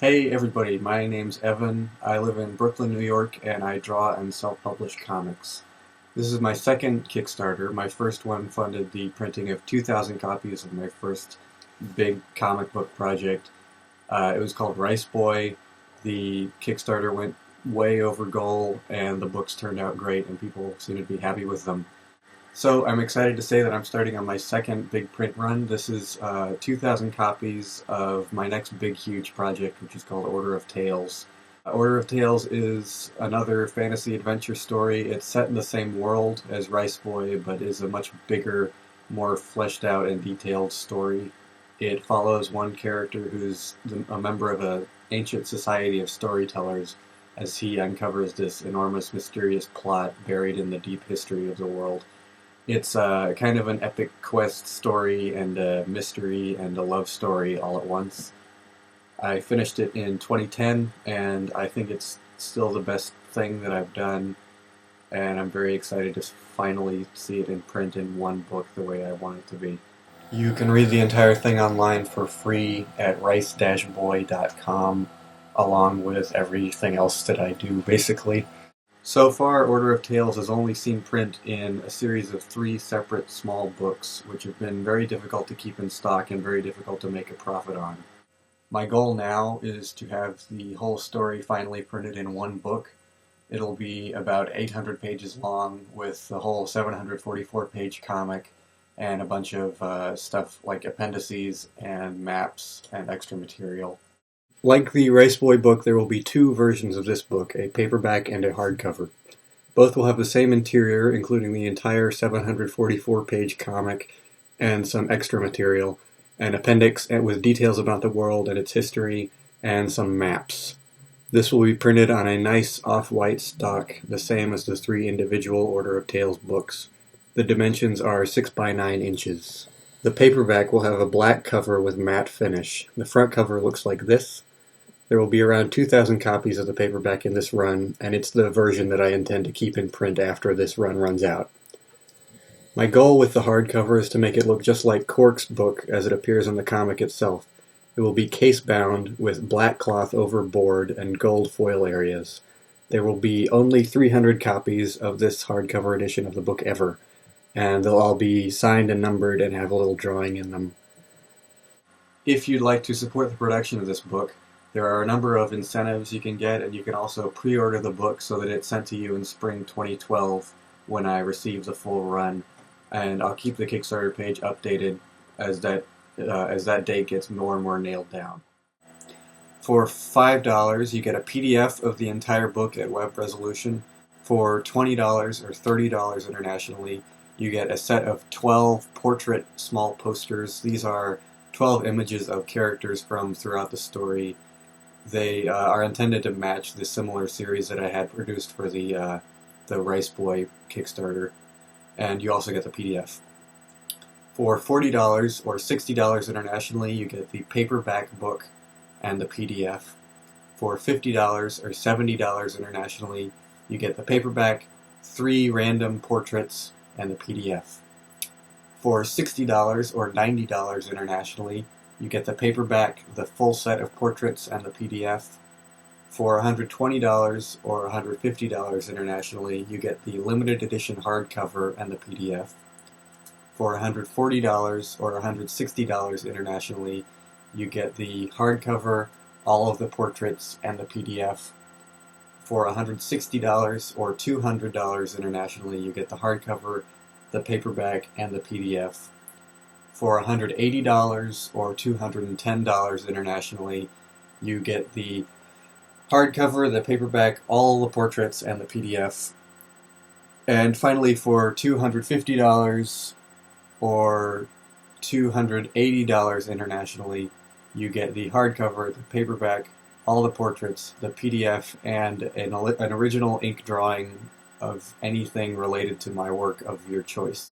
Hey everybody, my name's Evan. I live in Brooklyn, New York, and I draw and self-publish comics. This is my second Kickstarter. My first one funded the printing of 2,000 copies of my first big comic book project. It was called Rice Boy. The Kickstarter went way over goal, and the books turned out great, and people seem to be happy with them. So I'm excited to say that I'm starting on my second big print run. This is 2,000 copies of my next big huge project, which is called Order of Tales. Order of Tales is another fantasy adventure story. It's set in the same world as Rice Boy, but is a much bigger, more fleshed out and detailed story. It follows one character who's a member of an ancient society of storytellers as he uncovers this enormous mysterious plot buried in the deep history of the world. It's kind of an epic quest story and a mystery and a love story all at once. I finished it in 2010, and I think it's still the best thing that I've done, and I'm very excited to finally see it in print in one book the way I want it to be. You can read the entire thing online for free at rice-boy.com, along with everything else that I do, basically. So far, Order of Tales has only seen print in a series of 3 separate small books, which have been very difficult to keep in stock and very difficult to make a profit on. My goal now is to have the whole story finally printed in one book. It'll be about 800 pages long with the whole 744-page comic and a bunch of stuff like appendices and maps and extra material. Like the Rice Boy book, there will be 2 versions of this book, a paperback and a hardcover. Both will have the same interior, including the entire 744-page comic and some extra material, an appendix with details about the world and its history, and some maps. This will be printed on a nice off-white stock, the same as the 3 individual Order of Tales books. The dimensions are 6 by 9 inches. The paperback will have a black cover with matte finish. The front cover looks like this. There will be around 2,000 copies of the paperback in this run, and it's the version that I intend to keep in print after this run runs out. My goal with the hardcover is to make it look just like Cork's book as it appears in the comic itself. It will be case-bound with black cloth over board and gold foil areas. There will be only 300 copies of this hardcover edition of the book ever, and they'll all be signed and numbered and have a little drawing in them. If you'd like to support the production of this book, there are a number of incentives you can get, and you can also pre-order the book so that it's sent to you in spring 2012 when I receive the full run. And I'll keep the Kickstarter page updated as that date gets more and more nailed down. For $5, you get a PDF of the entire book at web resolution. For $20 or $30 internationally, you get a set of 12 portrait small posters. These are 12 images of characters from throughout the story. They are intended to match the similar series that I had produced for the Rice Boy Kickstarter, and you also get the PDF. For $40 or $60 internationally, you get the paperback book and the PDF. For $50 or $70 internationally, you get the paperback, 3 random portraits, and the PDF. For $60 or $90 internationally, you get the paperback, the full set of portraits, and the PDF. For $120 or $150 internationally, you get the limited edition hardcover and the PDF. For $140 or $160 internationally, you get the hardcover, all of the portraits, and the PDF. For $160 or $200 internationally, you get the hardcover, the paperback, and the PDF. For $180 or $210 internationally, you get the hardcover, the paperback, all the portraits, and the PDF. And finally, for $250 or $280 internationally, you get the hardcover, the paperback, all the portraits, the PDF, and an original ink drawing of anything related to my work of your choice.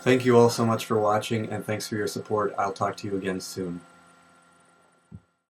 Thank you all so much for watching, and thanks for your support. I'll talk to you again soon.